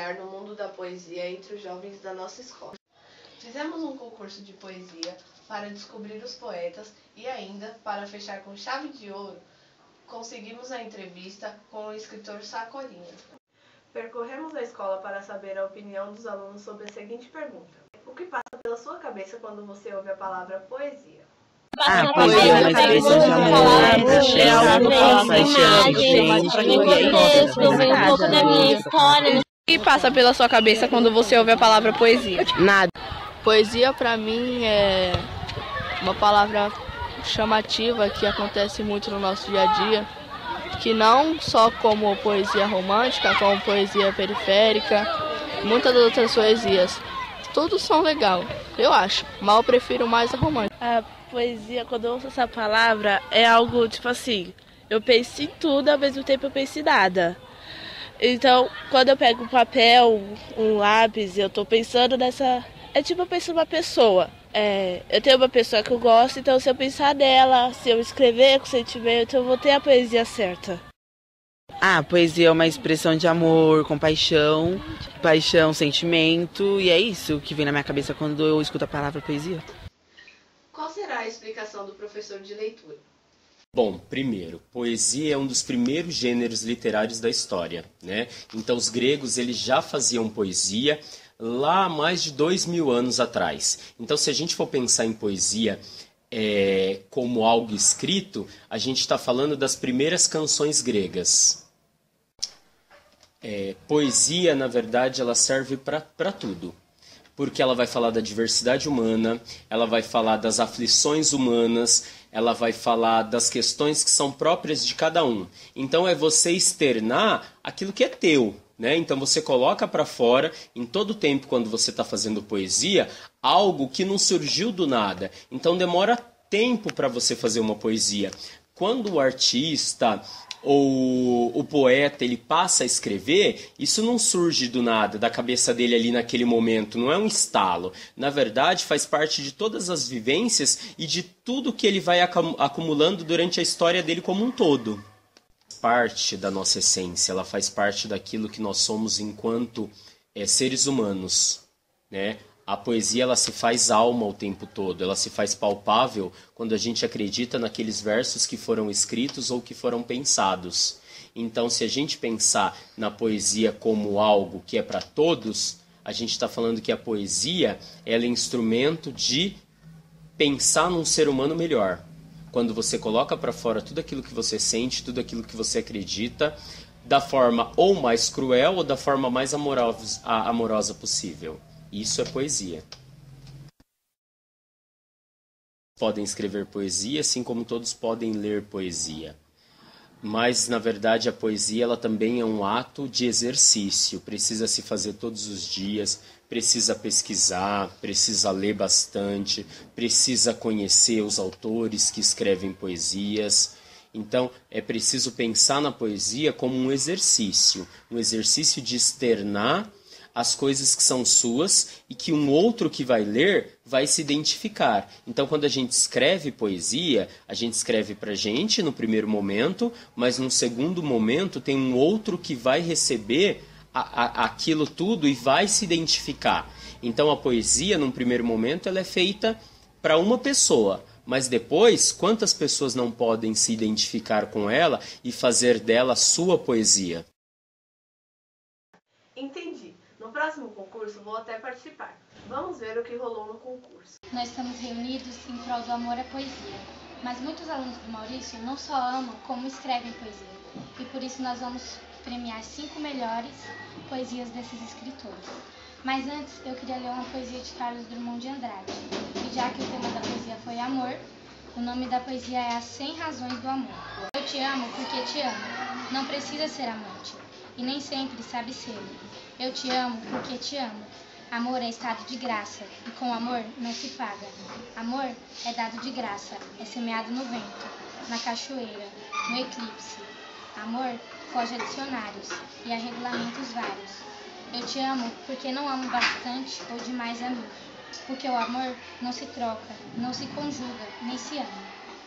mergulhar no mundo da poesia entre os jovens da nossa escola. Fizemos um concurso de poesia para descobrir os poetas e ainda, para fechar com chave de ouro, conseguimos a entrevista com o escritor Sacolinha. Percorremos a escola para saber a opinião dos alunos sobre a seguinte pergunta: o que passa pela sua cabeça quando você ouve a palavra poesia? Poesia é uma expressão de amor, O que passa pela sua cabeça quando você ouve a palavra poesia? Nada. Poesia para mim é uma palavra chamativa que acontece muito no nosso dia a dia, que não só como poesia romântica, como poesia periférica, muitas outras poesias. Todos são legais, eu acho, mas eu prefiro mais a romântica. A poesia, quando eu ouço essa palavra, é algo tipo assim, eu penso em tudo, ao mesmo tempo eu penso em nada. Então, quando eu pego um papel, um lápis, eu tô pensando nessa... É tipo eu penso numa pessoa. Eu tenho uma pessoa que eu gosto, então se eu pensar nela, se eu escrever com sentimento, eu vou ter a poesia certa. Poesia é uma expressão de amor, compaixão, paixão, sentimento, e é isso que vem na minha cabeça quando eu escuto a palavra poesia. Qual será a explicação do professor de leitura? Bom, primeiro, poesia é um dos primeiros gêneros literários da história, né? Então os gregos eles já faziam poesia lá há mais de 2000 anos atrás. Então se a gente for pensar em poesia como algo escrito, a gente está falando das primeiras canções gregas. Poesia, na verdade, ela serve para tudo. Porque ela vai falar da diversidade humana, ela vai falar das aflições humanas, ela vai falar das questões que são próprias de cada um. Então é você externar aquilo que é teu, né? Então você coloca para fora, em todo tempo quando você está fazendo poesia, algo que não surgiu do nada. Então demora tempo para você fazer uma poesia. Quando o artista ou o poeta ele passa a escrever, isso não surge do nada, da cabeça dele ali naquele momento, não é um estalo. Na verdade, faz parte de todas as vivências e de tudo que ele vai acumulando durante a história dele como um todo. Parte da nossa essência, ela faz parte daquilo que nós somos enquanto seres humanos, né? A poesia ela se faz alma o tempo todo, ela se faz palpável quando a gente acredita naqueles versos que foram escritos ou que foram pensados. Então, se a gente pensar na poesia como algo que é para todos, a gente está falando que a poesia ela é instrumento de pensar num ser humano melhor. Quando você coloca para fora tudo aquilo que você sente, tudo aquilo que você acredita, da forma ou mais cruel ou da forma mais amorosa possível. Isso é poesia. Podem escrever poesia, assim como todos podem ler poesia. Mas, na verdade, a poesia ela também é um ato de exercício. Precisa se fazer todos os dias, precisa pesquisar, precisa ler bastante, precisa conhecer os autores que escrevem poesias. Então, é preciso pensar na poesia como um exercício de externar as coisas que são suas e que um outro que vai ler vai se identificar. Então, quando a gente escreve poesia, a gente escreve pra gente no primeiro momento, mas num segundo momento tem um outro que vai receber aquilo tudo e vai se identificar. Então, a poesia, num primeiro momento, ela é feita para uma pessoa, mas depois, quantas pessoas não podem se identificar com ela e fazer dela sua poesia? Entendi. No próximo concurso vou até participar. Vamos ver o que rolou no concurso. Nós estamos reunidos em prol do amor à poesia, mas muitos alunos do Maurício não só amam, como escrevem poesia. E por isso nós vamos premiar 5 melhores poesias desses escritores. Mas antes eu queria ler uma poesia de Carlos Drummond de Andrade. E já que o tema da poesia foi amor, o nome da poesia é As 100 Razões do Amor. Eu te amo porque te amo. Não precisa ser amante. E nem sempre sabe ser. Eu te amo porque te amo. Amor é estado de graça, e com amor não se paga. Amor é dado de graça, é semeado no vento, na cachoeira, no eclipse. Amor foge a dicionários e a regulamentos vários. Eu te amo porque não amo bastante ou demais a mim. Porque o amor não se troca, não se conjuga, nem se ama.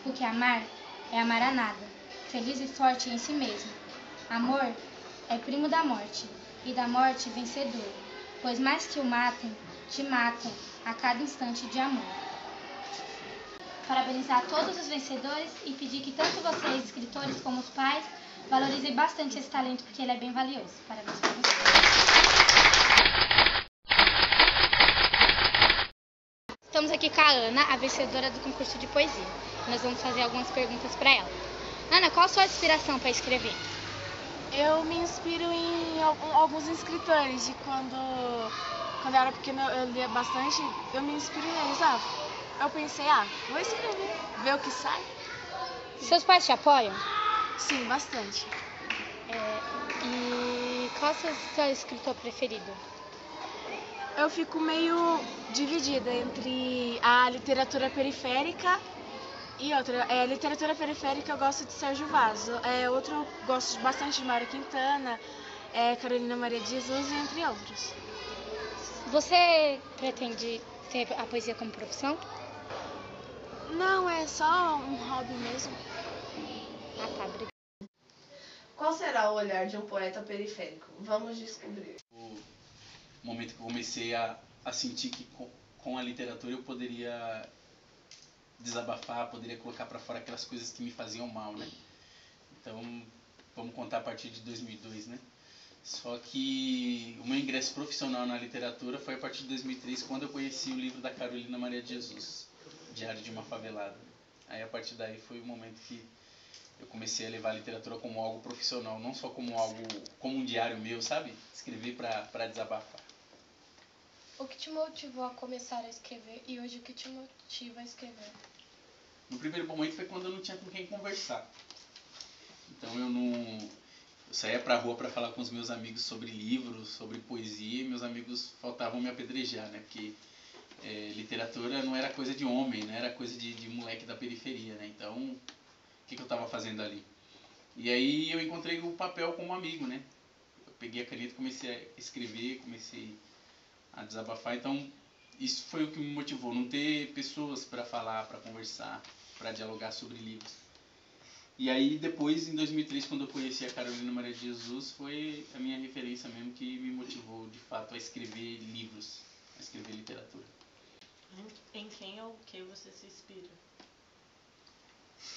Porque amar é amar a nada, feliz e forte em si mesmo. Amor é primo da morte, e da morte vencedor, pois mais que o matem, te matam a cada instante de amor. Parabenizar todos os vencedores e pedir que tanto vocês, escritores, como os pais, valorizem bastante esse talento, porque ele é bem valioso. Parabéns para vocês. Estamos aqui com a Ana, a vencedora do concurso de poesia. Nós vamos fazer algumas perguntas para ela. Ana, qual a sua inspiração para escrever? Eu me inspiro em alguns escritores. E quando eu era pequena eu lia bastante, eu me inspiro neles. Eu pensei, vou escrever, ver o que sai. Seus pais te apoiam? Sim, bastante. E qual é o seu escritor preferido? Eu fico meio dividida entre a literatura periférica e outra. A literatura periférica eu gosto de Sérgio Vaz. Outro eu gosto bastante de Mário Quintana, Carolina Maria de Jesus, entre outros. Você pretende ter a poesia como profissão? Não, é só um hobby mesmo. Tá, obrigada. Qual será o olhar de um poeta periférico? Vamos descobrir. O momento que eu comecei a sentir que com a literatura eu poderia desabafar, poderia colocar para fora aquelas coisas que me faziam mal, né? Então, vamos contar a partir de 2002, né? Só que o meu ingresso profissional na literatura foi a partir de 2003, quando eu conheci o livro da Carolina Maria de Jesus, Diário de uma Favelada. Aí, a partir daí, foi o momento que eu comecei a levar a literatura como algo profissional, não só como um diário meu, sabe? Escrever para desabafar. O que te motivou a começar a escrever e hoje o que te motiva a escrever? No primeiro momento foi quando eu não tinha com quem conversar. Então eu saía pra rua para falar com os meus amigos sobre livros, sobre poesia, e meus amigos faltavam me apedrejar, né? Porque literatura não era coisa de homem, né? Era coisa de moleque da periferia, né? Então, o que eu estava fazendo ali? E aí eu encontrei o papel como amigo, né? Eu peguei a caneta, comecei a escrever, comecei a desabafar. Então, isso foi o que me motivou, não ter pessoas para falar, para conversar, para dialogar sobre livros. E aí depois, em 2003, quando eu conheci a Carolina Maria de Jesus, foi a minha referência mesmo que me motivou, de fato, a escrever livros, a escrever literatura. Em quem ou o que você se inspira?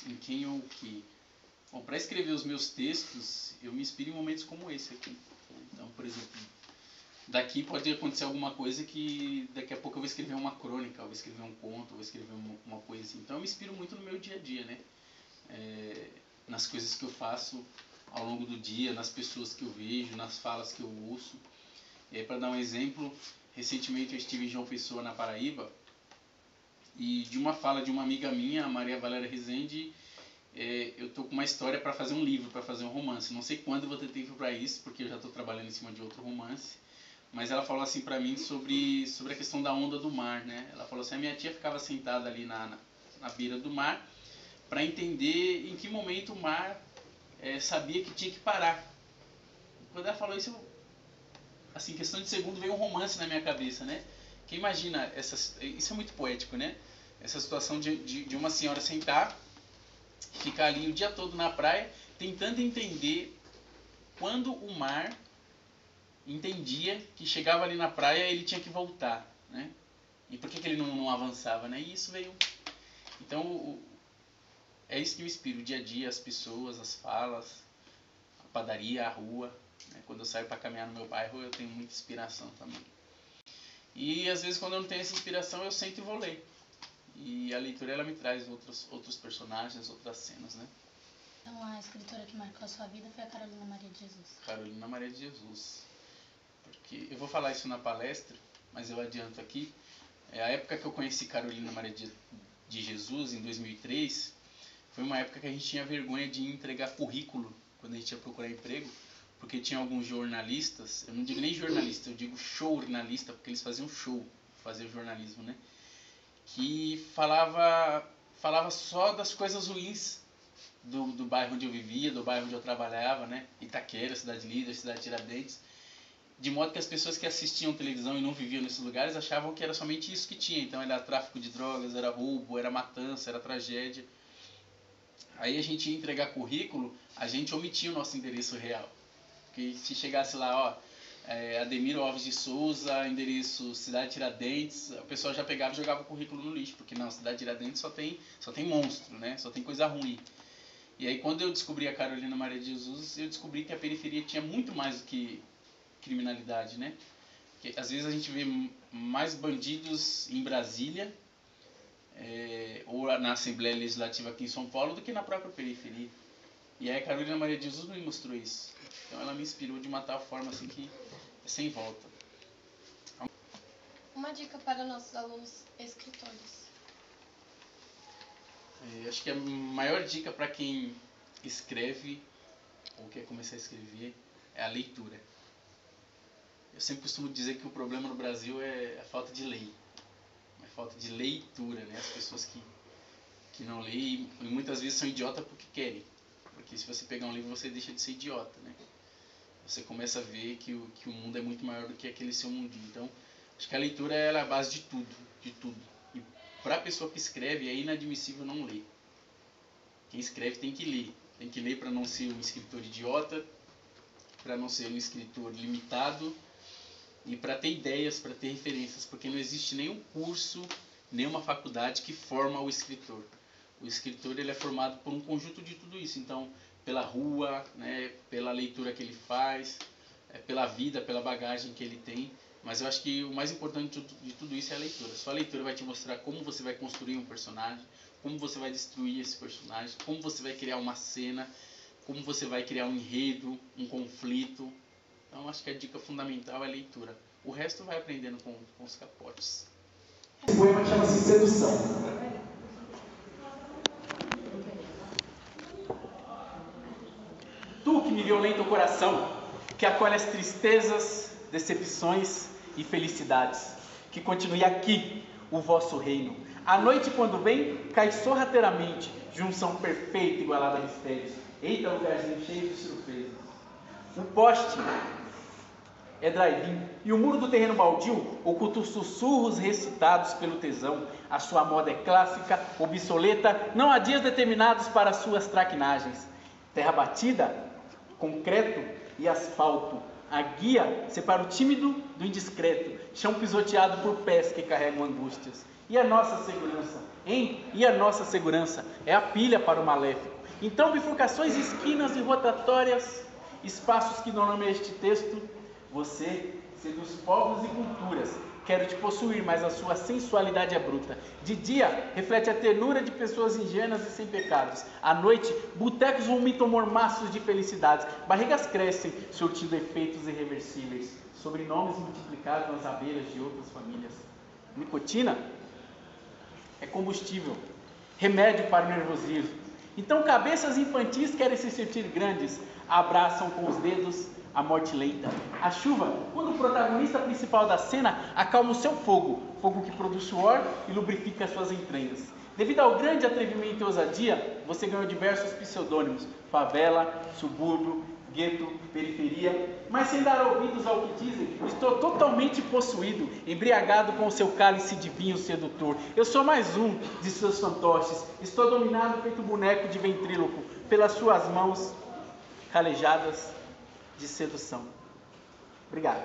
Em quem ou o que? Bom, para escrever os meus textos, eu me inspiro em momentos como esse aqui. Então, por exemplo, daqui pode acontecer alguma coisa que daqui a pouco eu vou escrever uma crônica, eu vou escrever um conto, eu vou escrever uma poesia. Então eu me inspiro muito no meu dia a dia, né? Nas coisas que eu faço ao longo do dia, nas pessoas que eu vejo, nas falas que eu ouço. E aí, para dar um exemplo, recentemente eu estive em João Pessoa, na Paraíba, e de uma fala de uma amiga minha, a Maria Valéria Rezende, eu estou com uma história para fazer um livro, para fazer um romance. Não sei quando eu vou ter tempo para isso, porque eu já estou trabalhando em cima de outro romance. Mas ela falou assim para mim sobre a questão da onda do mar, né? Ela falou assim, a minha tia ficava sentada ali na beira do mar para entender em que momento o mar sabia que tinha que parar. Quando ela falou isso, assim, questão de segundo, veio um romance na minha cabeça, né? Que imagina, isso é muito poético, né? Essa situação de uma senhora sentar, ficar ali o dia todo na praia, tentando entender quando o mar entendia que chegava ali na praia e ele tinha que voltar, né? E por que ele não avançava, né? E isso veio... Então, é isso que me inspira, o dia a dia, as pessoas, as falas, a padaria, a rua, né? Quando eu saio para caminhar no meu bairro, eu tenho muita inspiração também. E às vezes quando eu não tenho essa inspiração, eu sento e vou ler. E a leitura, ela me traz outros personagens, outras cenas, né? Então a escritora que marcou a sua vida foi a Carolina Maria de Jesus. Carolina Maria de Jesus. Porque eu vou falar isso na palestra, mas eu adianto aqui. A época que eu conheci Carolina Maria de Jesus, em 2003, foi uma época que a gente tinha vergonha de entregar currículo quando a gente ia procurar emprego, porque tinha alguns jornalistas, eu não digo nem jornalista, eu digo showrnalista, porque eles faziam show, faziam jornalismo, né? Que falava só das coisas ruins do bairro onde eu vivia, do bairro onde eu trabalhava, né? Itaquera, Cidade Líder, Cidade Tiradentes. De modo que as pessoas que assistiam televisão e não viviam nesses lugares achavam que era somente isso que tinha. Então era tráfico de drogas, era roubo, era matança, era tragédia. Aí a gente ia entregar currículo, a gente omitia o nosso endereço real. Porque se chegasse lá, Ademir Alves de Souza, endereço Cidade Tiradentes, o pessoal já pegava e jogava o currículo no lixo, porque não, Cidade Tiradentes só tem monstro, né? Só tem coisa ruim. E aí quando eu descobri a Carolina Maria de Jesus, eu descobri que a periferia tinha muito mais do que criminalidade, né? Porque às vezes a gente vê mais bandidos em Brasília, ou na Assembleia Legislativa aqui em São Paulo, do que na própria periferia. E aí a Carolina Maria de Jesus me mostrou isso. Então ela me inspirou de uma tal forma assim que é sem volta. Uma dica para nossos alunos escritores. Acho que a maior dica para quem escreve ou quer começar a escrever é a leitura. Eu sempre costumo dizer que o problema no Brasil é a falta de lei. É a falta de leitura, né? As pessoas que não leem e muitas vezes são idiotas porque querem. Porque se você pegar um livro, você deixa de ser idiota, né? Você começa a ver que o mundo é muito maior do que aquele seu mundinho. Então, acho que a leitura é a base de tudo, de tudo. E para a pessoa que escreve, é inadmissível não ler. Quem escreve tem que ler. Tem que ler para não ser um escritor idiota, para não ser um escritor limitado e para ter ideias, para ter referências, porque não existe nenhum curso, nenhuma faculdade que forma o escritor. O escritor ele é formado por um conjunto de tudo isso. Então, pela rua, né, pela leitura que ele faz, pela vida, pela bagagem que ele tem. Mas eu acho que o mais importante de tudo isso é a leitura. Só a leitura vai te mostrar como você vai construir um personagem, como você vai destruir esse personagem, como você vai criar uma cena, como você vai criar um enredo, um conflito. Então acho que a dica fundamental é a leitura. O resto vai aprendendo com os capotes. O poema chama-se Sedução. Tu que me violenta o coração, que acolhe as tristezas, decepções e felicidades, que continue aqui o vosso reino. A noite quando vem, cai sorrateiramente, junção perfeita igualada a mistérios. Eita, lugarzinho cheio de surpresas. O poste é drive-in e o muro do terreno baldio oculta os sussurros recitados pelo tesão. A sua moda é clássica, obsoleta, não há dias determinados para suas traquinagens. Terra batida, concreto e asfalto. A guia separa o tímido do indiscreto, chão pisoteado por pés que carregam angústias. E a nossa segurança, hein? E a nossa segurança é a pilha para o maléfico. Então, bifurcações, esquinas e rotatórias, espaços que dão nome a este texto, você seduz povos e culturas. Quero te possuir, mas a sua sensualidade é bruta. De dia, reflete a ternura de pessoas ingênuas e sem pecados. À noite, botecos vomitam mormaços de felicidades. Barrigas crescem, surtindo efeitos irreversíveis. Sobrenomes multiplicados nas abelhas de outras famílias. Nicotina é combustível, remédio para o nervosismo. Então, cabeças infantis querem se sentir grandes. Abraçam com os dedos a morte lenta. A chuva, quando o protagonista principal da cena acalma o seu fogo, fogo que produz suor e lubrifica suas entranhas. Devido ao grande atrevimento e ousadia, você ganhou diversos pseudônimos: favela, subúrbio, gueto, periferia. Mas sem dar ouvidos ao que dizem, estou totalmente possuído, embriagado com o seu cálice de vinho sedutor. Eu sou mais um de seus fantoches, estou dominado feito boneco de ventríloco pelas suas mãos calejadas de sedução. Obrigado.